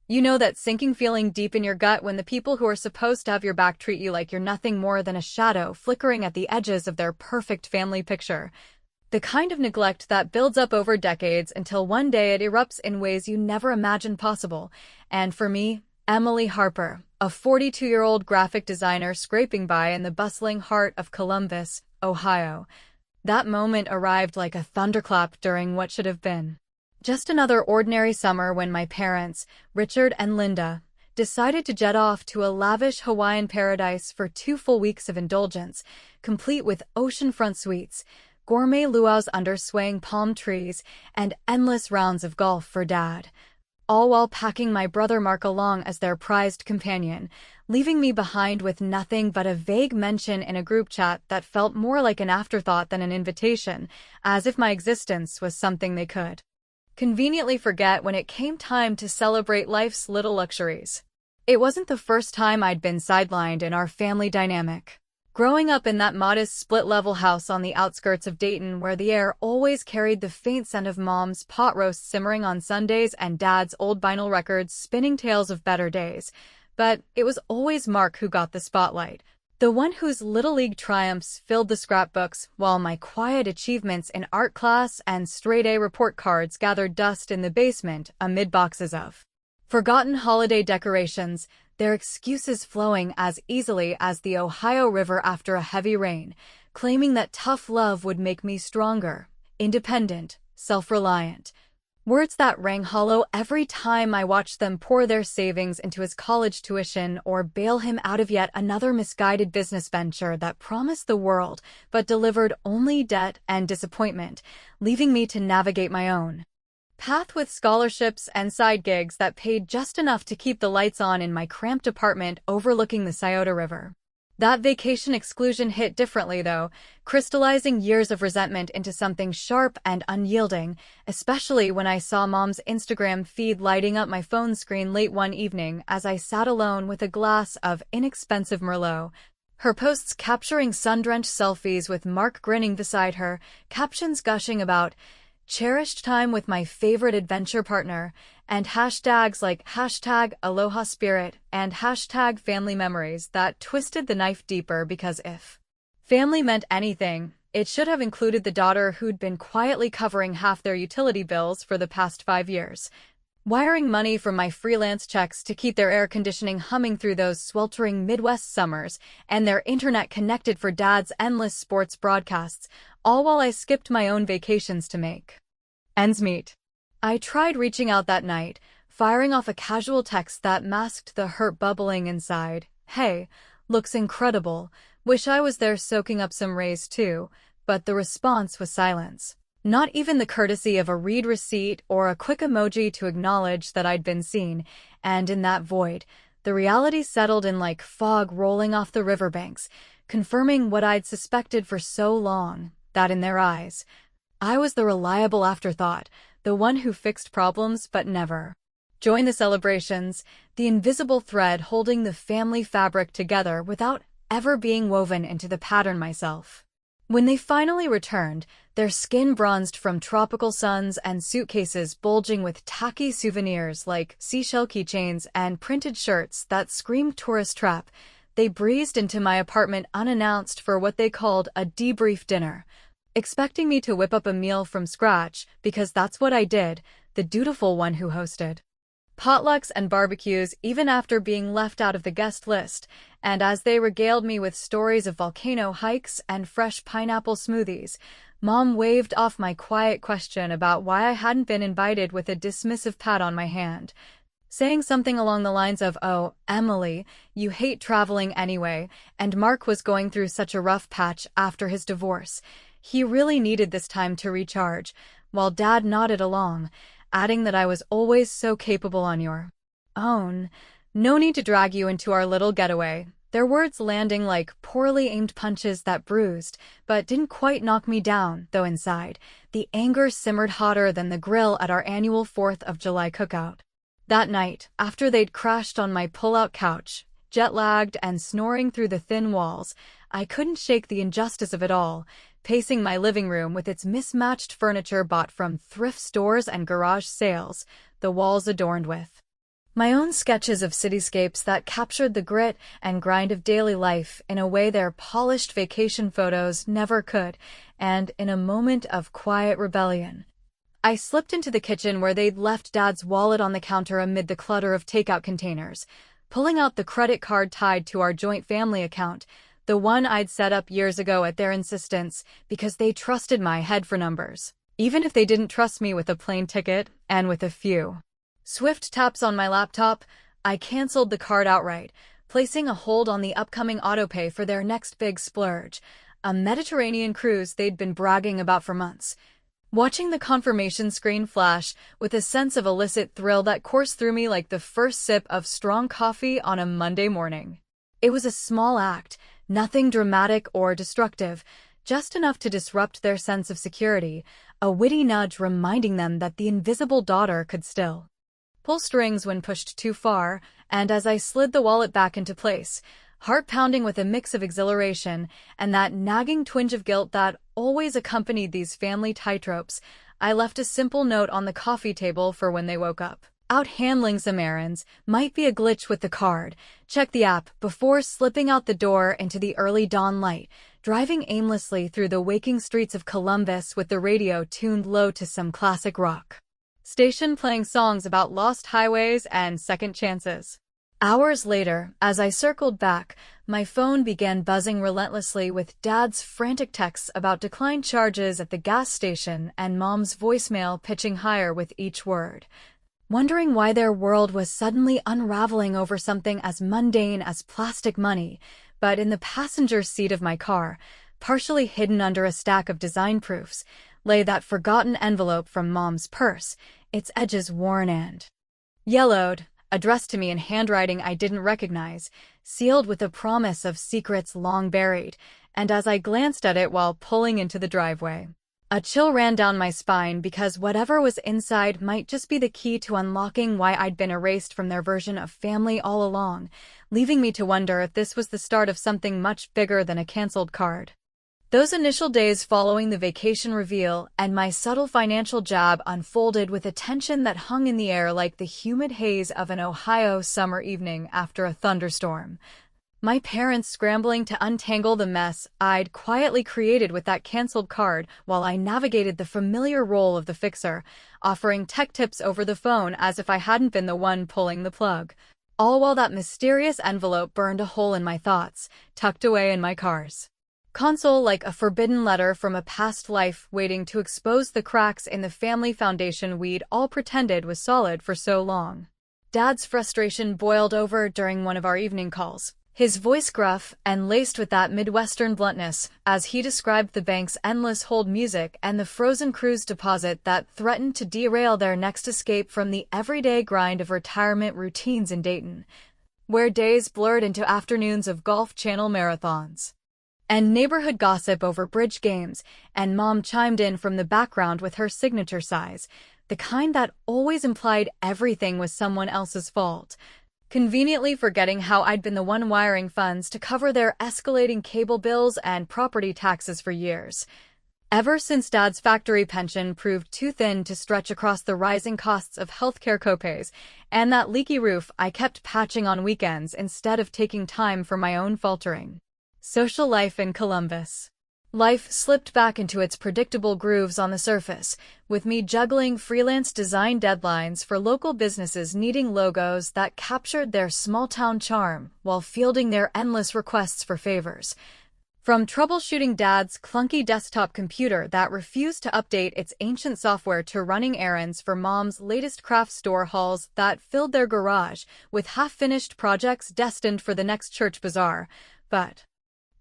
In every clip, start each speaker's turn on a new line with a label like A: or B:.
A: You know that sinking feeling deep in your gut when the people who are supposed to have your back treat you like you're nothing more than a shadow flickering at the edges of their perfect family picture. The kind of neglect that builds up over decades until one day it erupts in ways you never imagined possible. And for me, Emily Harper, a 42-year-old graphic designer scraping by in the bustling heart of Columbus, Ohio. That moment arrived like a thunderclap during what should have been just another ordinary summer when my parents, Richard and Linda, decided to jet off to a lavish Hawaiian paradise for 2 full weeks of indulgence, complete with oceanfront suites, gourmet luau's under swaying palm trees, and endless rounds of golf for Dad, all while packing my brother Mark along as their prized companion, leaving me behind with nothing but a vague mention in a group chat that felt more like an afterthought than an invitation, as if my existence was something they could conveniently forget when it came time to celebrate life's little luxuries. It wasn't the first time I'd been sidelined in our family dynamic. Growing up in that modest split-level house on the outskirts of Dayton where the air always carried the faint scent of Mom's pot roast simmering on Sundays and Dad's old vinyl records spinning tales of better days. But it was always Mark who got the spotlight, the one whose Little League triumphs filled the scrapbooks, while my quiet achievements in art class and straight-A report cards gathered dust in the basement amid boxes of forgotten holiday decorations, their excuses flowing as easily as the Ohio River after a heavy rain, claiming that tough love would make me stronger, independent, self-reliant. Words that rang hollow every time I watched them pour their savings into his college tuition or bail him out of yet another misguided business venture that promised the world but delivered only debt and disappointment, leaving me to navigate my own path with scholarships and side gigs that paid just enough to keep the lights on in my cramped apartment overlooking the Scioto River. That vacation exclusion hit differently, though, crystallizing years of resentment into something sharp and unyielding, especially when I saw Mom's Instagram feed lighting up my phone screen late one evening as I sat alone with a glass of inexpensive Merlot. Her posts capturing sun-drenched selfies with Mark grinning beside her, captions gushing about cherished time with my favorite adventure partner, and hashtags like hashtag Aloha Spirit and hashtag Family Memories that twisted the knife deeper because if family meant anything, it should have included the daughter who'd been quietly covering half their utility bills for the past 5 years, wiring money from my freelance checks to keep their air conditioning humming through those sweltering Midwest summers, and their internet connected for Dad's endless sports broadcasts, all while I skipped my own vacations to make ends meet. I tried reaching out that night, firing off a casual text that masked the hurt bubbling inside. Hey, looks incredible. Wish I was there soaking up some rays too. But the response was silence. Not even the courtesy of a read receipt or a quick emoji to acknowledge that I'd been seen. And in that void, the reality settled in like fog rolling off the riverbanks, confirming what I'd suspected for so long, that in their eyes, I was the reliable afterthought, the one who fixed problems but never joined the celebrations, the invisible thread holding the family fabric together without ever being woven into the pattern myself. When they finally returned, their skin bronzed from tropical suns and suitcases bulging with tacky souvenirs like seashell keychains and printed shirts that screamed tourist trap, they breezed into my apartment unannounced for what they called a debrief dinner, expecting me to whip up a meal from scratch, because that's what I did, the dutiful one who hosted potlucks and barbecues even after being left out of the guest list, and as they regaled me with stories of volcano hikes and fresh pineapple smoothies, Mom waved off my quiet question about why I hadn't been invited with a dismissive pat on my hand, saying something along the lines of, "Oh, Emily, you hate traveling anyway, and Mark was going through such a rough patch after his divorce. He really needed this time to recharge," while Dad nodded along, adding that I was always so capable on your own. No need to drag you into our little getaway. Their words landing like poorly aimed punches that bruised, but didn't quite knock me down, though inside, the anger simmered hotter than the grill at our annual 4th of July cookout. That night, after they'd crashed on my pull-out couch, jet-lagged and snoring through the thin walls, I couldn't shake the injustice of it all, pacing my living room with its mismatched furniture bought from thrift stores and garage sales, the walls adorned with My own sketches of cityscapes that captured the grit and grind of daily life in a way their polished vacation photos never could, and in a moment of quiet rebellion, I slipped into the kitchen where they'd left Dad's wallet on the counter amid the clutter of takeout containers, pulling out the credit card tied to our joint family account, the one I'd set up years ago at their insistence because they trusted my head for numbers, even if they didn't trust me with a plane ticket. And with a few swift taps on my laptop, I canceled the card outright, placing a hold on the upcoming autopay for their next big splurge, a Mediterranean cruise they'd been bragging about for months. Watching the confirmation screen flash with a sense of illicit thrill that coursed through me like the first sip of strong coffee on a Monday morning. It was a small act, nothing dramatic or destructive, just enough to disrupt their sense of security, a witty nudge reminding them that the invisible daughter could still pull strings when pushed too far. And as I slid the wallet back into place, heart pounding with a mix of exhilaration and that nagging twinge of guilt that always accompanied these family tightropes, I left a simple note on the coffee table for when they woke up. Out handling some errands, might be a glitch with the card. Check the app before slipping out the door into the early dawn light, driving aimlessly through the waking streets of Columbus with the radio tuned low to some classic rock station playing songs about lost highways and second chances. Hours later, as I circled back, my phone began buzzing relentlessly with Dad's frantic texts about declined charges at the gas station and Mom's voicemail pitching higher with each word. Wondering why their world was suddenly unraveling over something as mundane as plastic money, but in the passenger seat of my car, partially hidden under a stack of design proofs, lay that forgotten envelope from Mom's purse, its edges worn and yellowed, addressed to me in handwriting I didn't recognize, sealed with a promise of secrets long buried. And as I glanced at it while pulling into the driveway, a chill ran down my spine because whatever was inside might just be the key to unlocking why I'd been erased from their version of family all along, leaving me to wonder if this was the start of something much bigger than a canceled card. Those initial days following the vacation reveal and my subtle financial jab unfolded with a tension that hung in the air like the humid haze of an Ohio summer evening after a thunderstorm. My parents scrambling to untangle the mess I'd quietly created with that canceled card while I navigated the familiar role of the fixer, offering tech tips over the phone as if I hadn't been the one pulling the plug. All while that mysterious envelope burned a hole in my thoughts, tucked away in my car's console like a forbidden letter from a past life waiting to expose the cracks in the family foundation we'd all pretended was solid for so long. Dad's frustration boiled over during one of our evening calls, his voice gruff and laced with that Midwestern bluntness as he described the bank's endless hold music and the frozen cruise deposit that threatened to derail their next escape from the everyday grind of retirement routines in Dayton, where days blurred into afternoons of Golf Channel marathons and neighborhood gossip over bridge games, and Mom chimed in from the background with her signature sighs, the kind that always implied everything was someone else's fault, conveniently forgetting how I'd been the one wiring funds to cover their escalating cable bills and property taxes for years. Ever since Dad's factory pension proved too thin to stretch across the rising costs of healthcare copays and that leaky roof I kept patching on weekends instead of taking time for my own faltering social life in Columbus. Life slipped back into its predictable grooves on the surface, with me juggling freelance design deadlines for local businesses needing logos that captured their small-town charm while fielding their endless requests for favors. From troubleshooting Dad's clunky desktop computer that refused to update its ancient software to running errands for Mom's latest craft store hauls that filled their garage with half-finished projects destined for the next church bazaar. But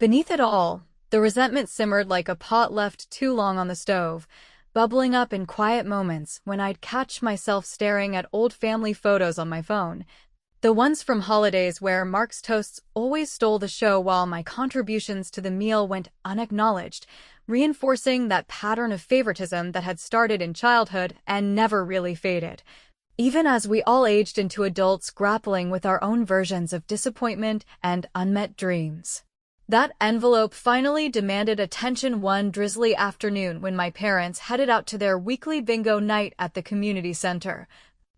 A: beneath it all, the resentment simmered like a pot left too long on the stove, bubbling up in quiet moments when I'd catch myself staring at old family photos on my phone. The ones from holidays where Mark's toasts always stole the show while my contributions to the meal went unacknowledged, reinforcing that pattern of favoritism that had started in childhood and never really faded. Even as we all aged into adults grappling with our own versions of disappointment and unmet dreams. That envelope finally demanded attention one drizzly afternoon when my parents headed out to their weekly bingo night at the community center.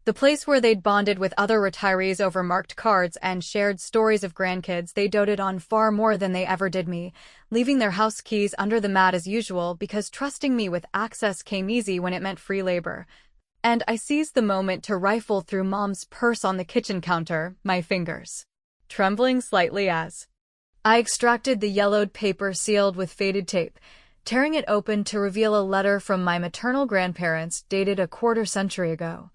A: The place where they'd bonded with other retirees over marked cards and shared stories of grandkids they doted on far more than they ever did me, leaving their house keys under the mat as usual because trusting me with access came easy when it meant free labor. And I seized the moment to rifle through Mom's purse on the kitchen counter, my fingers trembling slightly as I extracted the yellowed paper sealed with faded tape, tearing it open to reveal a letter from my maternal grandparents dated a quarter-century ago.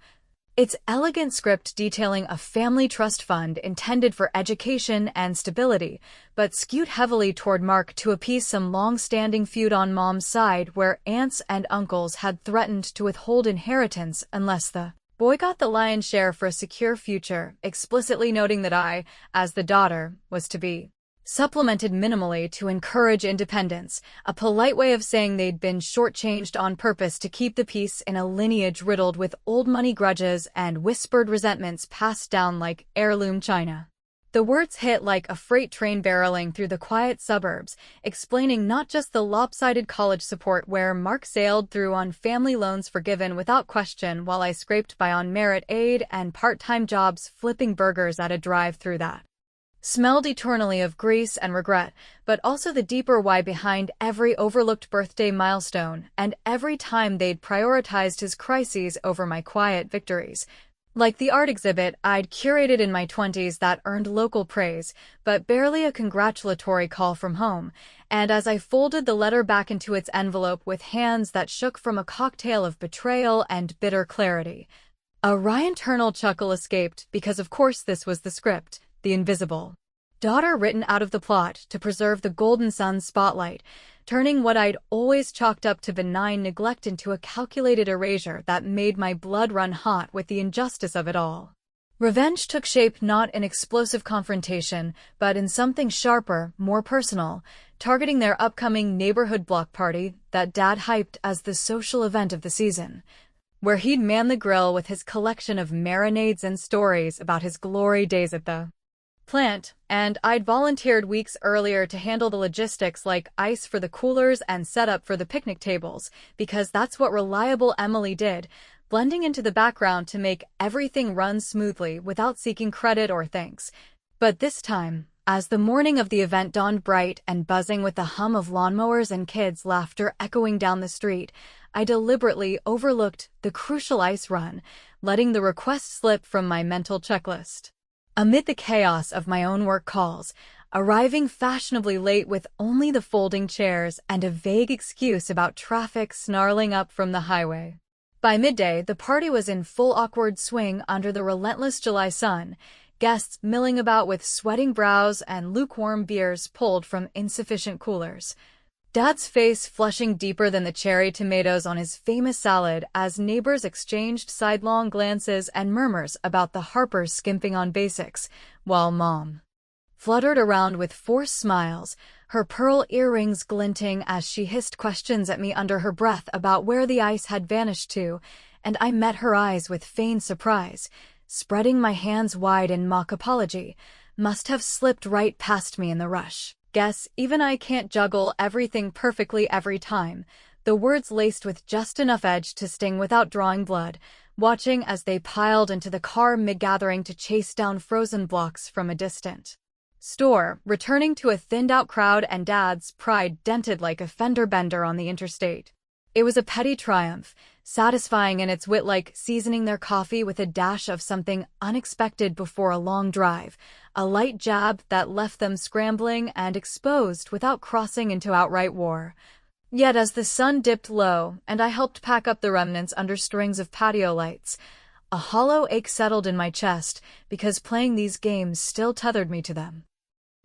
A: Its elegant script detailing a family trust fund intended for education and stability, but skewed heavily toward Mark to appease some long-standing feud on Mom's side where aunts and uncles had threatened to withhold inheritance unless the boy got the lion's share for a secure future, explicitly noting that I, as the daughter, was to be supplemented minimally to encourage independence, a polite way of saying they'd been shortchanged on purpose to keep the peace in a lineage riddled with old money grudges and whispered resentments passed down like heirloom china. The words hit like a freight train barreling through the quiet suburbs, explaining not just the lopsided college support where Mark sailed through on family loans forgiven without question while I scraped by on merit aid and part-time jobs flipping burgers at a drive-thru that smelled eternally of grease and regret, but also the deeper why behind every overlooked birthday milestone and every time they'd prioritized his crises over my quiet victories. Like the art exhibit I'd curated in my 20s that earned local praise, but barely a congratulatory call from home, and as I folded the letter back into its envelope with hands that shook from a cocktail of betrayal and bitter clarity, a wry internal chuckle escaped because of course this was the script. The invisible daughter written out of the plot to preserve the golden sun's spotlight, turning what I'd always chalked up to benign neglect into a calculated erasure that made my blood run hot with the injustice of it all. Revenge took shape not in explosive confrontation, but in something sharper, more personal, targeting their upcoming neighborhood block party that Dad hyped as the social event of the season, where he'd man the grill with his collection of marinades and stories about his glory days at the plant, and I'd volunteered weeks earlier to handle the logistics like ice for the coolers and setup for the picnic tables, because that's what reliable Emily did, blending into the background to make everything run smoothly without seeking credit or thanks. But this time, as the morning of the event dawned bright and buzzing with the hum of lawnmowers and kids' laughter echoing down the street, I deliberately overlooked the crucial ice run, letting the request slip from my mental checklist. Amid the chaos of my own work calls, arriving fashionably late with only the folding chairs and a vague excuse about traffic snarling up from the highway. By midday, the party was in full awkward swing under the relentless July sun, guests milling about with sweating brows and lukewarm beers pulled from insufficient coolers. Dad's face flushing deeper than the cherry tomatoes on his famous salad as neighbors exchanged sidelong glances and murmurs about the Harpers skimping on basics, while Mom fluttered around with forced smiles, her pearl earrings glinting as she hissed questions at me under her breath about where the ice had vanished to, and I met her eyes with feigned surprise, spreading my hands wide in mock apology. Must have slipped right past me in the rush. Guess even I can't juggle everything perfectly every time, the words laced with just enough edge to sting without drawing blood, watching as they piled into the car mid-gathering to chase down frozen blocks from a distant store, returning to a thinned-out crowd and Dad's pride dented like a fender bender on the interstate. It was a petty triumph, satisfying in its wit like seasoning their coffee with a dash of something unexpected before a long drive, a light jab that left them scrambling and exposed without crossing into outright war. Yet as the sun dipped low and I helped pack up the remnants under strings of patio lights, a hollow ache settled in my chest because playing these games still tethered me to them.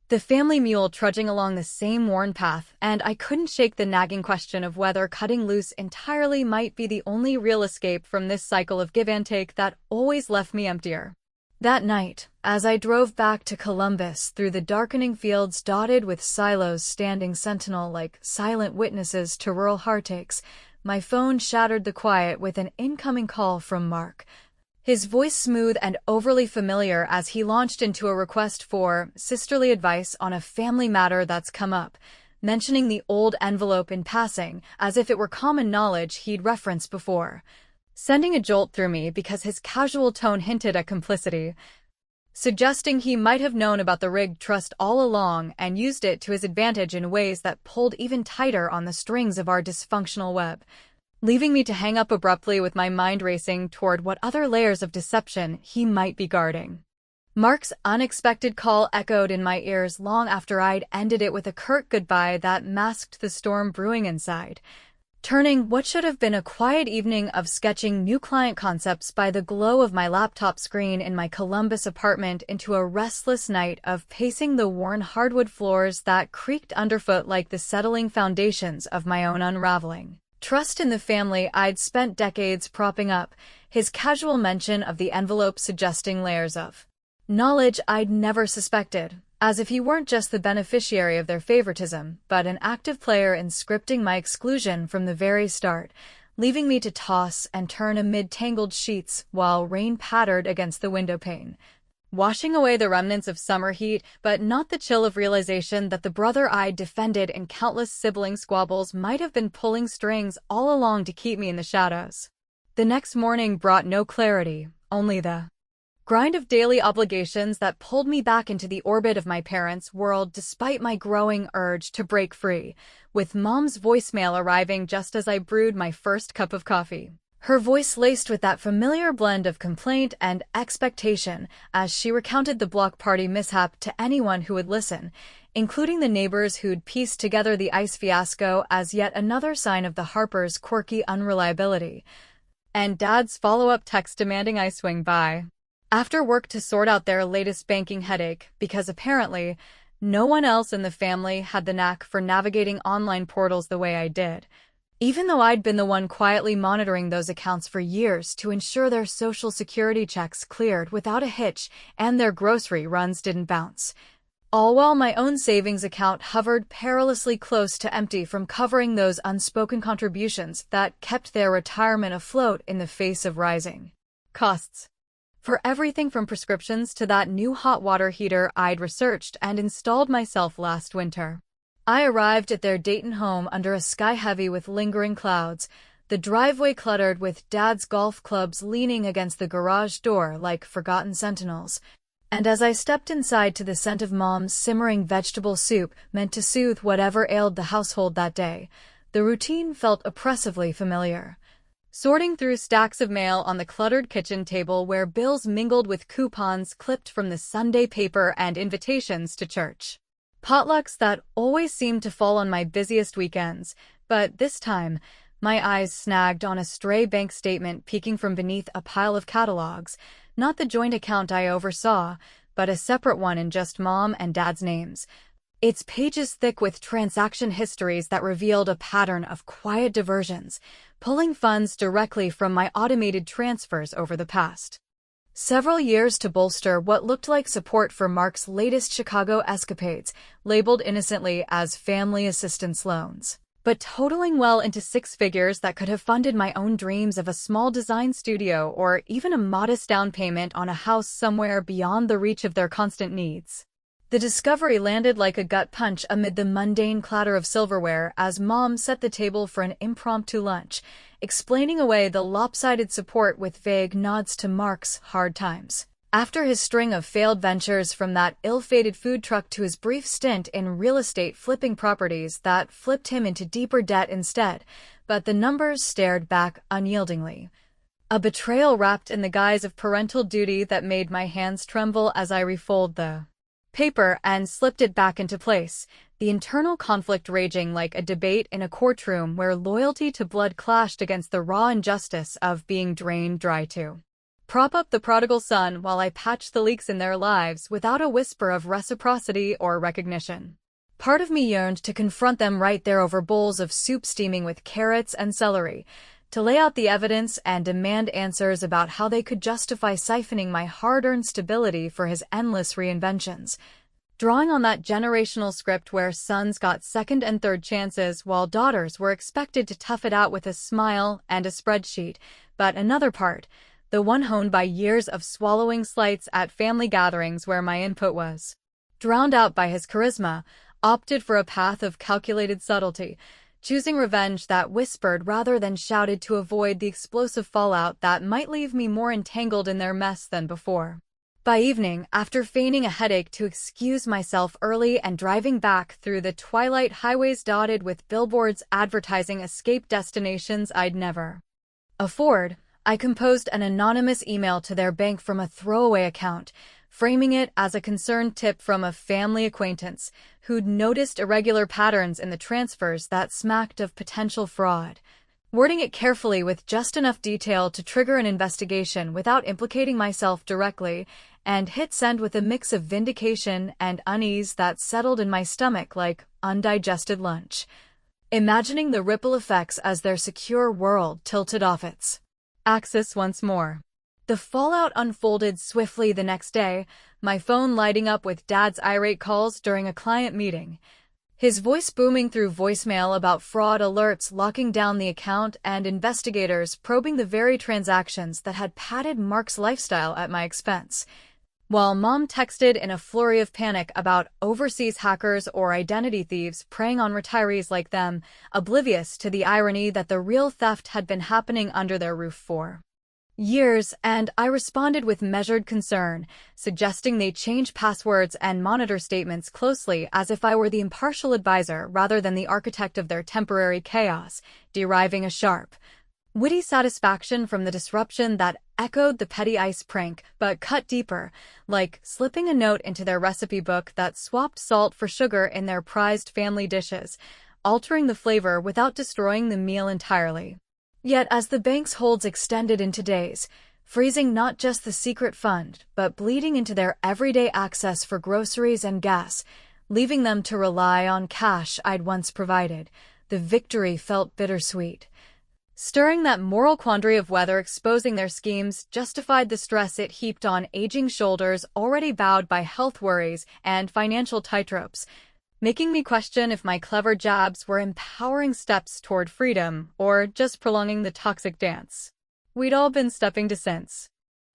A: The family mule trudging along the same worn path, and I couldn't shake the nagging question of whether cutting loose entirely might be the only real escape from this cycle of give and take that always left me emptier. That night, as I drove back to Columbus through the darkening fields dotted with silos standing sentinel like silent witnesses to rural heartaches, my phone shattered the quiet with an incoming call from Mark. His voice smooth and overly familiar as he launched into a request for sisterly advice on a family matter that's come up, mentioning the old envelope in passing as if it were common knowledge he'd referenced before. sending a jolt through me because his casual tone hinted at complicity, suggesting he might have known about the rigged trust all along and used it to his advantage in ways that pulled even tighter on the strings of our dysfunctional web, leaving me to hang up abruptly with my mind racing toward what other layers of deception he might be guarding. Mark's unexpected call echoed in my ears long after I'd ended it with a curt goodbye that masked the storm brewing inside, turning what should have been a quiet evening of sketching new client concepts by the glow of my laptop screen in my Columbus apartment into a restless night of pacing the worn hardwood floors that creaked underfoot like the settling foundations of my own unraveling. Trust in the family I'd spent decades propping up, his casual mention of the envelope suggesting layers of knowledge I'd never suspected, as if he weren't just the beneficiary of their favoritism, but an active player in scripting my exclusion from the very start, leaving me to toss and turn amid tangled sheets while rain pattered against the windowpane, washing away the remnants of summer heat, but not the chill of realization that the brother I'd defended in countless sibling squabbles might have been pulling strings all along to keep me in the shadows. The next morning brought no clarity, only the grind of daily obligations that pulled me back into the orbit of my parents' world despite my growing urge to break free, with Mom's voicemail arriving just as I brewed my first cup of coffee. Her voice laced with that familiar blend of complaint and expectation as she recounted the block party mishap to anyone who would listen, including the neighbors who'd pieced together the ice fiasco as yet another sign of the Harpers' quirky unreliability, and Dad's follow-up text demanding I swing by after work to sort out their latest banking headache, because apparently no one else in the family had the knack for navigating online portals the way I did, even though I'd been the one quietly monitoring those accounts for years to ensure their social security checks cleared without a hitch and their grocery runs didn't bounce, all while my own savings account hovered perilously close to empty from covering those unspoken contributions that kept their retirement afloat in the face of rising costs for everything from prescriptions to that new hot water heater I'd researched and installed myself last winter. I arrived at their Dayton home under a sky heavy with lingering clouds, the driveway cluttered with Dad's golf clubs leaning against the garage door like forgotten sentinels, and as I stepped inside to the scent of Mom's simmering vegetable soup meant to soothe whatever ailed the household that day, the routine felt oppressively familiar. Sorting through stacks of mail on the cluttered kitchen table where bills mingled with coupons clipped from the Sunday paper and invitations to church potlucks that always seemed to fall on my busiest weekends, but this time, my eyes snagged on a stray bank statement peeking from beneath a pile of catalogs, not the joint account I oversaw, but a separate one in just Mom and Dad's names, its pages thick with transaction histories that revealed a pattern of quiet diversions, pulling funds directly from my automated transfers over the past several years to bolster what looked like support for Mark's latest Chicago escapades, labeled innocently as family assistance loans, but totaling well into six figures that could have funded my own dreams of a small design studio or even a modest down payment on a house somewhere beyond the reach of their constant needs. The discovery landed like a gut punch amid the mundane clatter of silverware as Mom set the table for an impromptu lunch, explaining away the lopsided support with vague nods to Mark's hard times. After his string of failed ventures, from that ill-fated food truck to his brief stint in real estate flipping properties that flipped him into deeper debt instead, but the numbers stared back unyieldingly. A betrayal wrapped in the guise of parental duty that made my hands tremble as I refolded the paper and slipped it back into place, the internal conflict raging like a debate in a courtroom where loyalty to blood clashed against the raw injustice of being drained dry to prop up the prodigal son while I patched the leaks in their lives without a whisper of reciprocity or recognition. Part of me yearned to confront them right there over bowls of soup steaming with carrots and celery, to lay out the evidence and demand answers about how they could justify siphoning my hard-earned stability for his endless reinventions, drawing on that generational script where sons got second and third chances while daughters were expected to tough it out with a smile and a spreadsheet, but another part, the one honed by years of swallowing slights at family gatherings where my input was drowned out by his charisma, opted for a path of calculated subtlety, choosing revenge that whispered rather than shouted to avoid the explosive fallout that might leave me more entangled in their mess than before. By evening, after feigning a headache to excuse myself early and driving back through the twilight highways dotted with billboards advertising escape destinations I'd never afford, I composed an anonymous email to their bank from a throwaway account, framing it as a concerned tip from a family acquaintance who'd noticed irregular patterns in the transfers that smacked of potential fraud. Wording it carefully with just enough detail to trigger an investigation without implicating myself directly, and hit send with a mix of vindication and unease that settled in my stomach like undigested lunch. Imagining the ripple effects as their secure world tilted off its axis once more. The fallout unfolded swiftly the next day, my phone lighting up with Dad's irate calls during a client meeting. His voice booming through voicemail about fraud alerts locking down the account and investigators probing the very transactions that had padded Mark's lifestyle at my expense. While Mom texted in a flurry of panic about overseas hackers or identity thieves preying on retirees like them, oblivious to the irony that the real theft had been happening under their roof for years, and I responded with measured concern, suggesting they change passwords and monitor statements closely as if I were the impartial advisor rather than the architect of their temporary chaos, deriving a sharp, witty satisfaction from the disruption that echoed the petty ice prank, but cut deeper, like slipping a note into their recipe book that swapped salt for sugar in their prized family dishes, altering the flavor without destroying the meal entirely. Yet as the bank's holds extended into days, freezing not just the secret fund, but bleeding into their everyday access for groceries and gas, leaving them to rely on cash I'd once provided, the victory felt bittersweet. Stirring that moral quandary of whether exposing their schemes justified the stress it heaped on aging shoulders already bowed by health worries and financial tightropes, making me question if my clever jabs were empowering steps toward freedom or just prolonging the toxic dance we'd all been stepping to since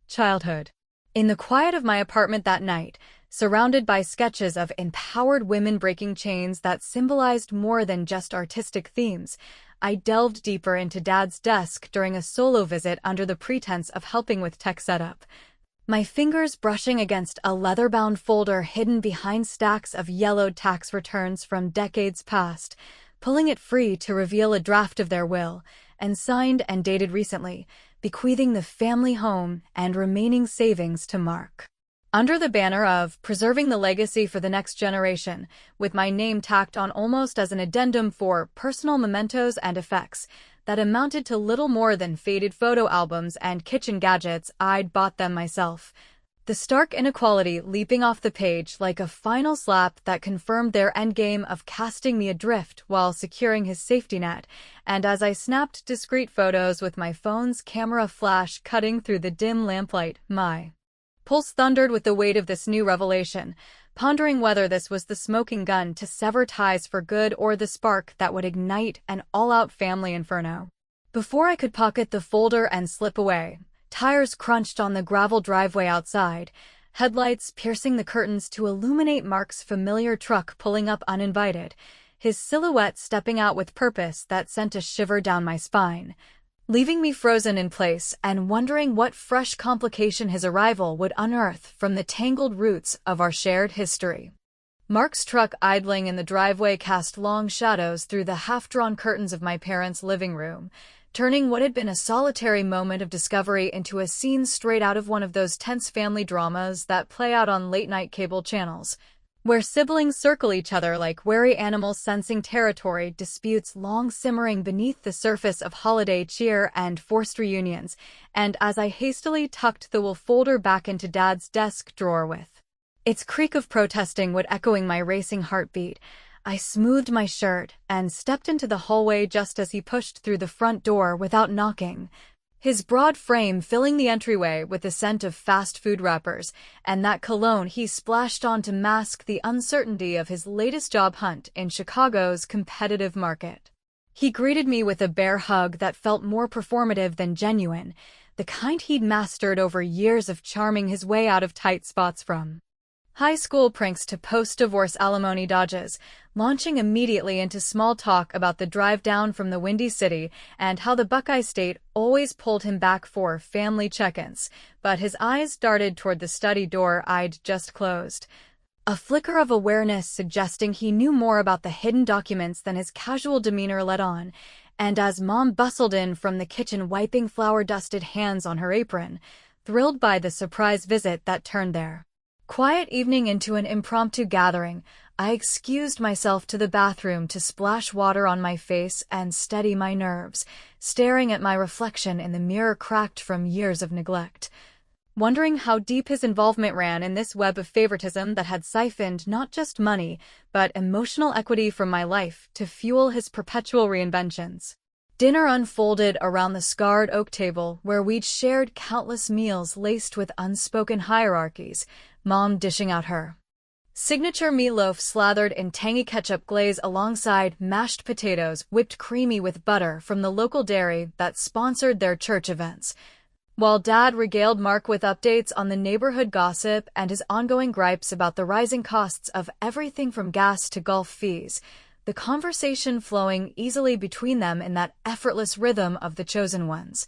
A: childhood. In the quiet of my apartment that night, surrounded by sketches of empowered women breaking chains that symbolized more than just artistic themes, I delved deeper into Dad's desk during a solo visit under the pretense of helping with tech setup. My fingers brushing against a leather-bound folder hidden behind stacks of yellowed tax returns from decades past, pulling it free to reveal a draft of their will, and signed and dated recently, bequeathing the family home and remaining savings to Mark. Under the banner of preserving the legacy for the next generation, with my name tacked on almost as an addendum for personal mementos and effects that amounted to little more than faded photo albums and kitchen gadgets I'd bought them myself. The stark inequality leaping off the page like a final slap that confirmed their endgame of casting me adrift while securing his safety net, and as I snapped discreet photos with my phone's camera flash cutting through the dim lamplight, my pulse thundered with the weight of this new revelation, pondering whether this was the smoking gun to sever ties for good or the spark that would ignite an all-out family inferno. Before I could pocket the folder and slip away, tires crunched on the gravel driveway outside, headlights piercing the curtains to illuminate Mark's familiar truck pulling up uninvited, his silhouette stepping out with purpose that sent a shiver down my spine, leaving me frozen in place and wondering what fresh complication his arrival would unearth from the tangled roots of our shared history. Mark's truck idling in the driveway cast long shadows through the half-drawn curtains of my parents' living room, turning what had been a solitary moment of discovery into a scene straight out of one of those tense family dramas that play out on late-night cable channels, where siblings circle each other like wary animals sensing territory, disputes long simmering beneath the surface of holiday cheer and forced reunions, and as I hastily tucked the wool folder back into Dad's desk drawer with its creak of protesting would echoing my racing heartbeat, I smoothed my shirt and stepped into the hallway just as he pushed through the front door without knocking, his broad frame filling the entryway with the scent of fast food wrappers and that cologne he splashed on to mask the uncertainty of his latest job hunt in Chicago's competitive market. He greeted me with a bear hug that felt more performative than genuine, the kind he'd mastered over years of charming his way out of tight spots from. high school pranks to post-divorce alimony dodges, launching immediately into small talk about the drive down from the Windy City and how the Buckeye State always pulled him back for family check-ins, but his eyes darted toward the study door I'd just closed. A flicker of awareness suggesting he knew more about the hidden documents than his casual demeanor let on, and as Mom bustled in from the kitchen wiping flour-dusted hands on her apron, thrilled by the surprise visit that turned their quiet evening into an impromptu gathering, I excused myself to the bathroom to splash water on my face and steady my nerves, staring at my reflection in the mirror cracked from years of neglect, wondering how deep his involvement ran in this web of favoritism that had siphoned not just money, but emotional equity from my life to fuel his perpetual reinventions. Dinner unfolded around the scarred oak table where we'd shared countless meals laced with unspoken hierarchies, Mom dishing out her signature meatloaf slathered in tangy ketchup glaze alongside mashed potatoes whipped creamy with butter from the local dairy that sponsored their church events, while Dad regaled Mark with updates on the neighborhood gossip and his ongoing gripes about the rising costs of everything from gas to golf fees, the conversation flowing easily between them in that effortless rhythm of the chosen ones,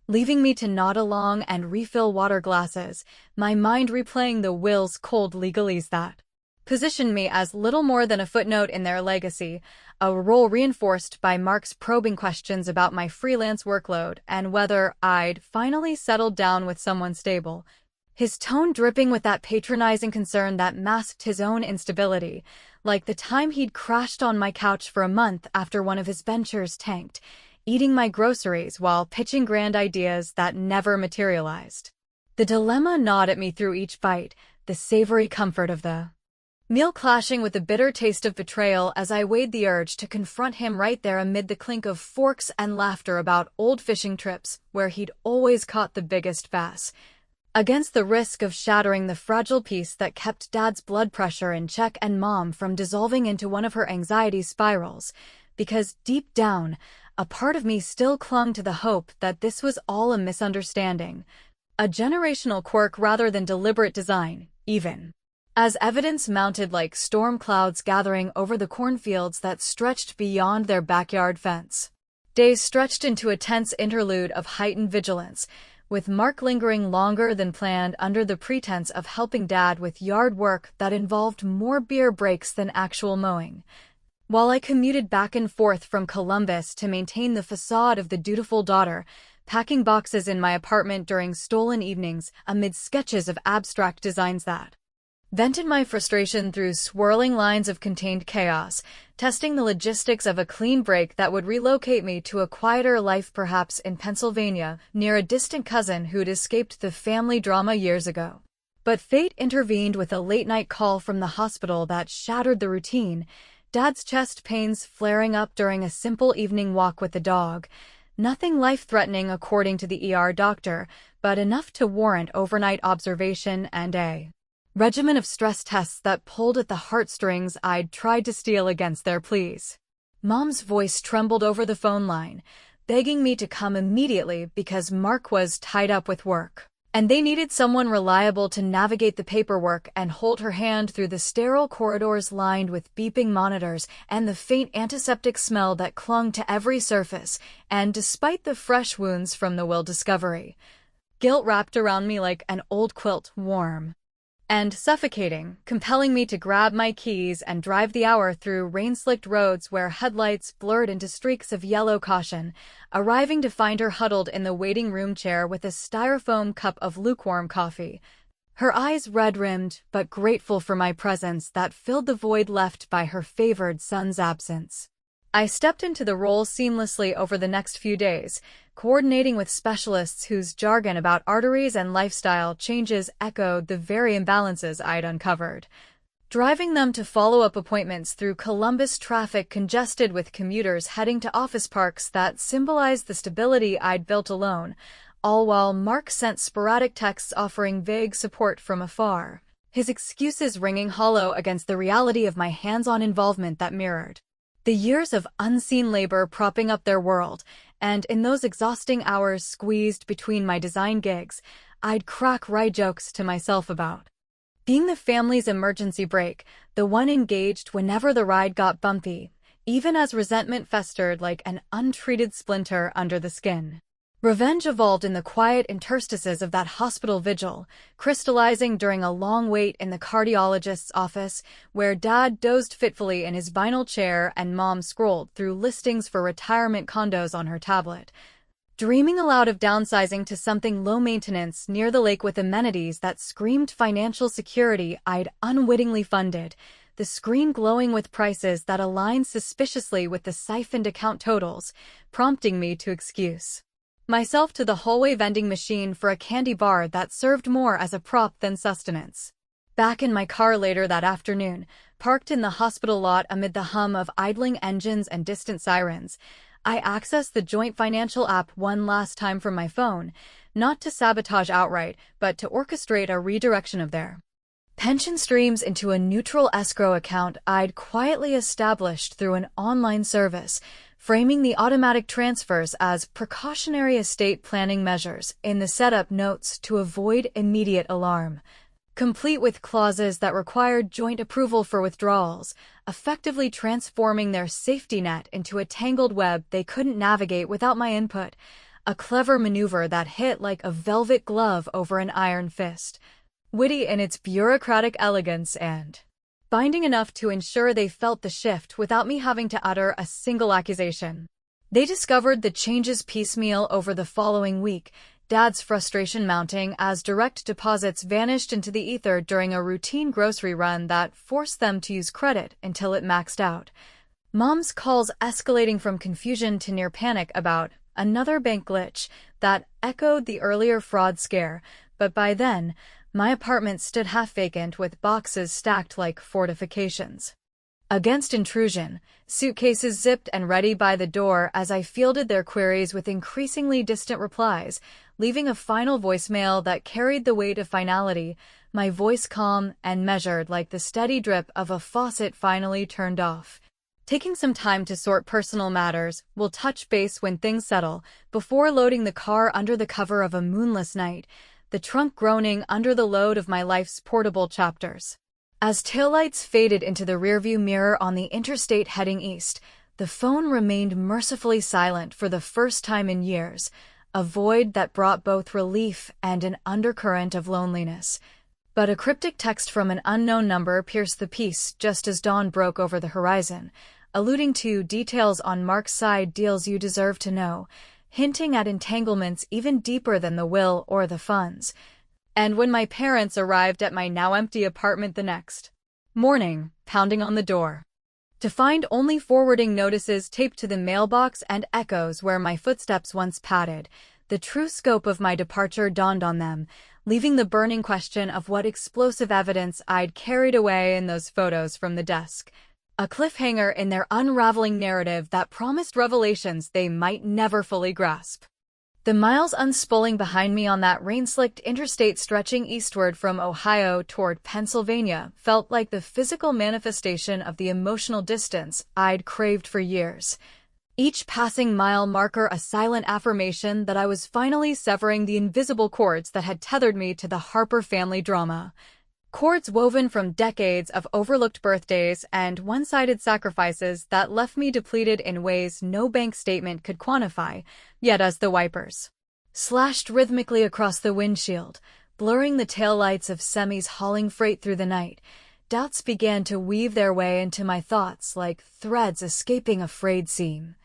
A: leaving me to nod along and refill water glasses, my mind replaying the Will's cold legalese that positioned me as little more than a footnote in their legacy, a role reinforced by Mark's probing questions about my freelance workload and whether I'd finally settled down with someone stable, his tone dripping with that patronizing concern that masked his own instability, like the time he'd crashed on my couch for a month after one of his ventures tanked, eating my groceries while pitching grand ideas that never materialized. The dilemma gnawed at me through each bite, the savory comfort of the meal clashing with the bitter taste of betrayal as I weighed the urge to confront him right there amid the clink of forks and laughter about old fishing trips where he'd always caught the biggest bass, against the risk of shattering the fragile peace that kept Dad's blood pressure in check and Mom from dissolving into one of her anxiety spirals, because deep down, a part of me still clung to the hope that this was all a misunderstanding, a generational quirk rather than deliberate design, even as evidence mounted like storm clouds gathering over the cornfields that stretched beyond their backyard fence. Days stretched into a tense interlude of heightened vigilance, with Mark lingering longer than planned under the pretense of helping Dad with yard work that involved more beer breaks than actual mowing, while I commuted back and forth from Columbus to maintain the facade of the dutiful daughter, packing boxes in my apartment during stolen evenings amid sketches of abstract designs that vented my frustration through swirling lines of contained chaos, testing the logistics of a clean break that would relocate me to a quieter life, perhaps in Pennsylvania, near a distant cousin who'd escaped the family drama years ago. But fate intervened with a late-night call from the hospital that shattered the routine, Dad's chest pains flaring up during a simple evening walk with the dog. Nothing life-threatening according to the ER doctor, but enough to warrant overnight observation and a regimen of stress tests that pulled at the heartstrings I'd tried to steel against their pleas. Mom's voice trembled over the phone line, begging me to come immediately because Mark was tied up with work, and they needed someone reliable to navigate the paperwork and hold her hand through the sterile corridors lined with beeping monitors and the faint antiseptic smell that clung to every surface, and despite the fresh wounds from the Will discovery, guilt wrapped around me like an old quilt, warm and suffocating, compelling me to grab my keys and drive the hour through rain-slicked roads where headlights blurred into streaks of yellow caution, arriving to find her huddled in the waiting room chair with a styrofoam cup of lukewarm coffee, her eyes red-rimmed but grateful for my presence that filled the void left by her favored son's absence. I stepped into the role seamlessly over the next few days, coordinating with specialists whose jargon about arteries and lifestyle changes echoed the very imbalances I'd uncovered, driving them to follow-up appointments through Columbus traffic congested with commuters heading to office parks that symbolized the stability I'd built alone, all while Mark sent sporadic texts offering vague support from afar, his excuses ringing hollow against the reality of my hands-on involvement that mirrored the years of unseen labor propping up their world, and in those exhausting hours squeezed between my design gigs, I'd crack wry jokes to myself about Being the family's emergency brake, the one engaged whenever the ride got bumpy, even as resentment festered like an untreated splinter under the skin. Revenge evolved in the quiet interstices of that hospital vigil, crystallizing during a long wait in the cardiologist's office, where Dad dozed fitfully in his vinyl chair and Mom scrolled through listings for retirement condos on her tablet. Dreaming aloud of downsizing to something low-maintenance near the lake with amenities that screamed financial security, I'd unwittingly funded, the screen glowing with prices that aligned suspiciously with the siphoned account totals, prompting me to excuse myself to the hallway vending machine for a candy bar that served more as a prop than sustenance. Back in my car later that afternoon, parked in the hospital lot amid the hum of idling engines and distant sirens, I accessed the joint financial app one last time from my phone, not to sabotage outright, but to orchestrate a redirection of their pension streams into a neutral escrow account I'd quietly established through an online service, framing the automatic transfers as precautionary estate planning measures in the setup notes to avoid immediate alarm, complete with clauses that required joint approval for withdrawals, effectively transforming their safety net into a tangled web they couldn't navigate without my input, a clever maneuver that hit like a velvet glove over an iron fist, witty in its bureaucratic elegance and binding enough to ensure they felt the shift without me having to utter a single accusation. They discovered the changes piecemeal over the following week, Dad's frustration mounting as direct deposits vanished into the ether during a routine grocery run that forced them to use credit until it maxed out. Mom's calls escalating from confusion to near panic about another bank glitch that echoed the earlier fraud scare, but by then, my apartment stood half vacant with boxes stacked like fortifications against intrusion, suitcases zipped and ready by the door as I fielded their queries with increasingly distant replies, leaving a final voicemail that carried the weight of finality, my voice calm and measured like the steady drip of a faucet finally turned off. Taking some time to sort personal matters, we'll touch base when things settle, before loading the car under the cover of a moonless night, the trunk groaning under the load of my life's portable chapters. As taillights faded into the rearview mirror on the interstate heading east, the phone remained mercifully silent for the first time in years, a void that brought both relief and an undercurrent of loneliness. But a cryptic text from an unknown number pierced the peace just as dawn broke over the horizon, alluding to details on Mark's side deals you deserve to know, hinting at entanglements even deeper than the will or the funds. And when my parents arrived at my now-empty apartment the next morning, pounding on the door, to find only forwarding notices taped to the mailbox and echoes where my footsteps once padded, the true scope of my departure dawned on them, leaving the burning question of what explosive evidence I'd carried away in those photos from the desk, a cliffhanger in their unraveling narrative that promised revelations they might never fully grasp. The miles unspooling behind me on that rain-slicked interstate stretching eastward from Ohio toward Pennsylvania felt like the physical manifestation of the emotional distance I'd craved for years. Each passing mile marker a silent affirmation that I was finally severing the invisible cords that had tethered me to the Harper family drama. Cords woven from decades of overlooked birthdays and one-sided sacrifices that left me depleted in ways no bank statement could quantify, yet as the wipers slashed rhythmically across the windshield, blurring the taillights of semis hauling freight through the night, doubts began to weave their way into my thoughts like threads escaping a frayed seam,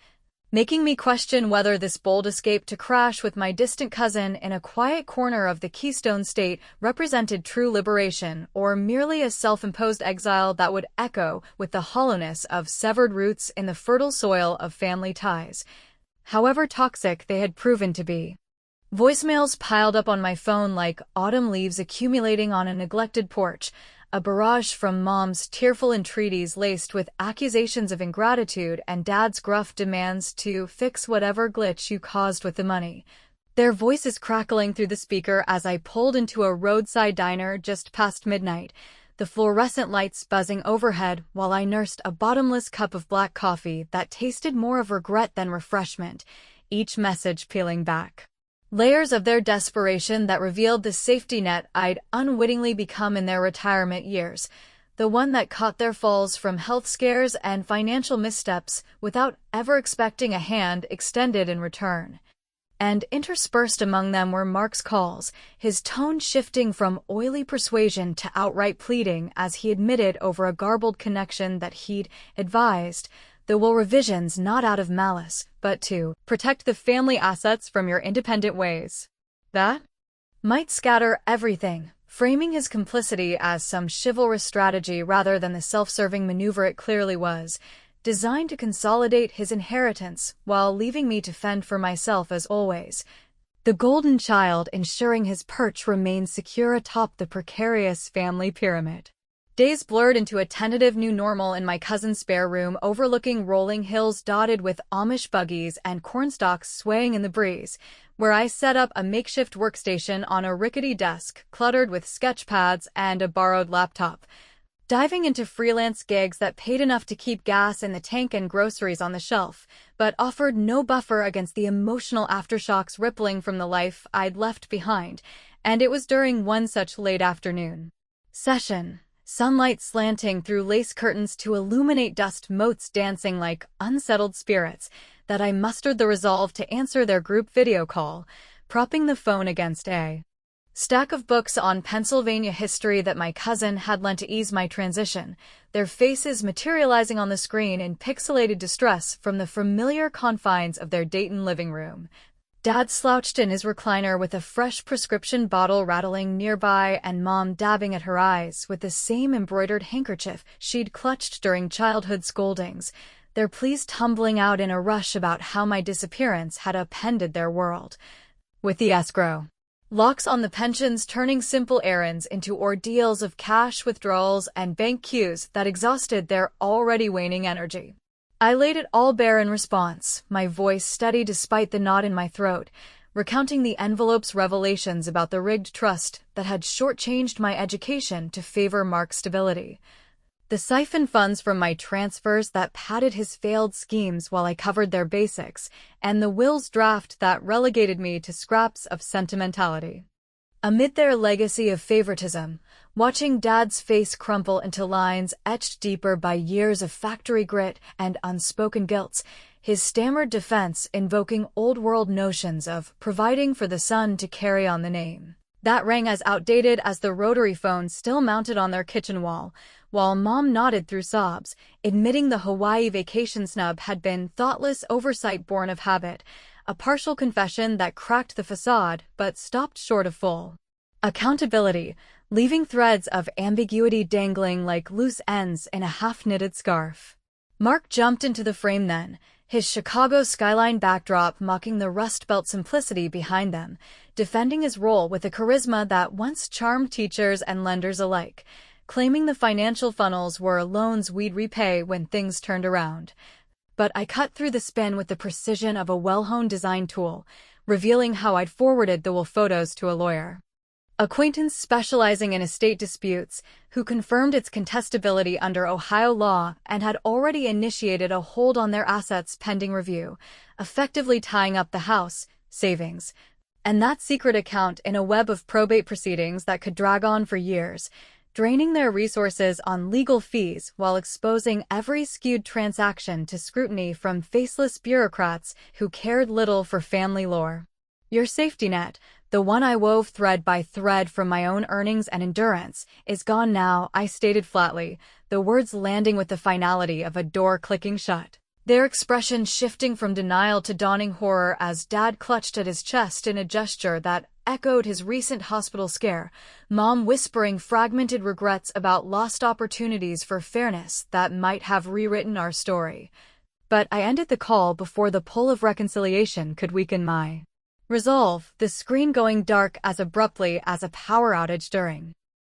A: making me question whether this bold escape to crash with my distant cousin in a quiet corner of the Keystone State represented true liberation or merely a self-imposed exile that would echo with the hollowness of severed roots in the fertile soil of family ties, however toxic they had proven to be. Voicemails piled up on my phone like autumn leaves accumulating on a neglected porch, a barrage from Mom's tearful entreaties laced with accusations of ingratitude and Dad's gruff demands to fix whatever glitch you caused with the money. Their voices crackling through the speaker as I pulled into a roadside diner just past midnight, the fluorescent lights buzzing overhead while I nursed a bottomless cup of black coffee that tasted more of regret than refreshment, each message peeling back Layers of their desperation that revealed the safety net I'd unwittingly become in their retirement years, the one that caught their falls from health scares and financial missteps without ever expecting a hand extended in return. And interspersed among them were Mark's calls, his tone shifting from oily persuasion to outright pleading as he admitted over a garbled connection that he'd advised, the will revisions not out of malice, but to protect the family assets from your independent ways. That might scatter everything, framing his complicity as some chivalrous strategy rather than the self-serving maneuver it clearly was, designed to consolidate his inheritance while leaving me to fend for myself as always. The golden child ensuring his perch remained secure atop the precarious family pyramid. Days blurred into a tentative new normal in my cousin's spare room overlooking rolling hills dotted with Amish buggies and cornstalks swaying in the breeze, where I set up a makeshift workstation on a rickety desk cluttered with sketch pads and a borrowed laptop, diving into freelance gigs that paid enough to keep gas in the tank and groceries on the shelf, but offered no buffer against the emotional aftershocks rippling from the life I'd left behind, and it was during one such late afternoon session, sunlight slanting through lace curtains to illuminate dust motes dancing like unsettled spirits, that I mustered the resolve to answer their group video call, propping the phone against a stack of books on Pennsylvania history that my cousin had lent to ease my transition, their faces materializing on the screen in pixelated distress from the familiar confines of their Dayton living room. Dad slouched in his recliner with a fresh prescription bottle rattling nearby and Mom dabbing at her eyes with the same embroidered handkerchief she'd clutched during childhood scoldings, their pleas tumbling out in a rush about how my disappearance had upended their world. With the escrow locks on the pensions turning simple errands into ordeals of cash withdrawals and bank queues that exhausted their already waning energy. I laid it all bare in response, my voice steady despite the knot in my throat, recounting the envelope's revelations about the rigged trust that had shortchanged my education to favor Mark's stability, the siphoned funds from my transfers that padded his failed schemes while I covered their basics, and the will's draft that relegated me to scraps of sentimentality. Amid their legacy of favoritism, watching Dad's face crumple into lines etched deeper by years of factory grit and unspoken guilts, his stammered defense invoking old-world notions of providing for the son to carry on the name, that rang as outdated as the rotary phone still mounted on their kitchen wall, while Mom nodded through sobs, admitting the Hawaii vacation snub had been thoughtless oversight born of habit, a partial confession that cracked the facade but stopped short of full accountability, leaving threads of ambiguity dangling like loose ends in a half-knitted scarf. Mark jumped into the frame then, his Chicago skyline backdrop mocking the Rust Belt simplicity behind them, defending his role with a charisma that once charmed teachers and lenders alike, claiming the financial funnels were loans we'd repay when things turned around. But I cut through the spin with the precision of a well-honed design tool, revealing how I'd forwarded the will photos to a lawyer acquaintance specializing in estate disputes, who confirmed its contestability under Ohio law and had already initiated a hold on their assets pending review, effectively tying up the house, savings, and that secret account in a web of probate proceedings that could drag on for years, draining their resources on legal fees while exposing every skewed transaction to scrutiny from faceless bureaucrats who cared little for family lore. Your safety net, the one I wove thread by thread from my own earnings and endurance, is gone now, I stated flatly, the words landing with the finality of a door clicking shut, their expression shifting from denial to dawning horror as Dad clutched at his chest in a gesture that echoed his recent hospital scare, Mom whispering fragmented regrets about lost opportunities for fairness that might have rewritten our story. But I ended the call before the pull of reconciliation could weaken my resolve, the screen going dark as abruptly as a power outage during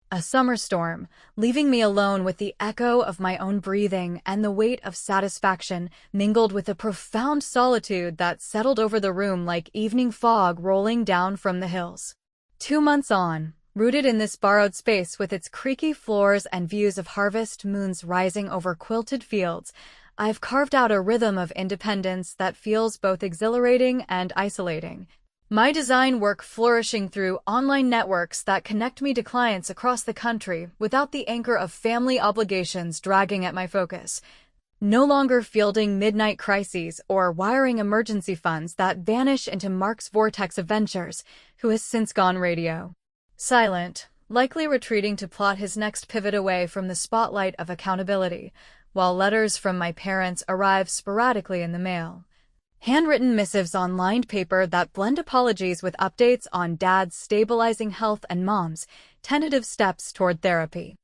A: a summer storm, leaving me alone with the echo of my own breathing and the weight of satisfaction mingled with a profound solitude that settled over the room like evening fog rolling down from the hills. 2 months on, rooted in this borrowed space with its creaky floors and views of harvest moons rising over quilted fields, I've carved out a rhythm of independence that feels both exhilarating and isolating. My design work flourishing through online networks that connect me to clients across the country without the anchor of family obligations dragging at my focus. No longer fielding midnight crises or wiring emergency funds that vanish into Mark's vortex of ventures, who has since gone radio silent, likely retreating to plot his next pivot away from the spotlight of accountability, while letters from my parents arrive sporadically in the mail. Handwritten missives on lined paper that blend apologies with updates on Dad's stabilizing health and Mom's tentative steps toward therapy.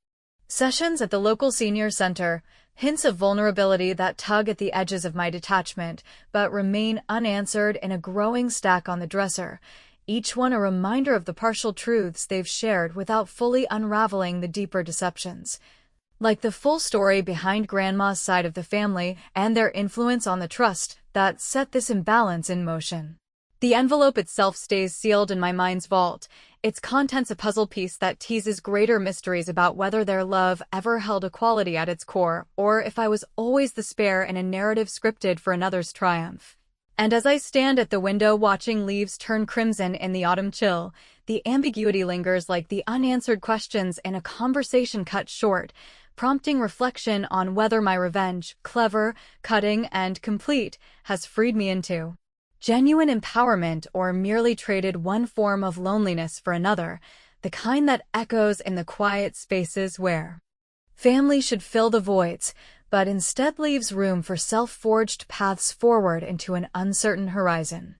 A: Sessions at the local senior center, hints of vulnerability that tug at the edges of my detachment, but remain unanswered in a growing stack on the dresser, each one a reminder of the partial truths they've shared without fully unraveling the deeper deceptions. Like the full story behind Grandma's side of the family and their influence on the trust that set this imbalance in motion. The envelope itself stays sealed in my mind's vault, its contents a puzzle piece that teases greater mysteries about whether their love ever held equality at its core, or if I was always the spare in a narrative scripted for another's triumph. And as I stand at the window watching leaves turn crimson in the autumn chill, the ambiguity lingers like the unanswered questions in a conversation cut short, prompting reflection on whether my revenge, clever, cutting, and complete, has freed me into genuine empowerment or merely traded one form of loneliness for another, the kind that echoes in the quiet spaces where family should fill the voids, but instead leaves room for self-forged paths forward into an uncertain horizon.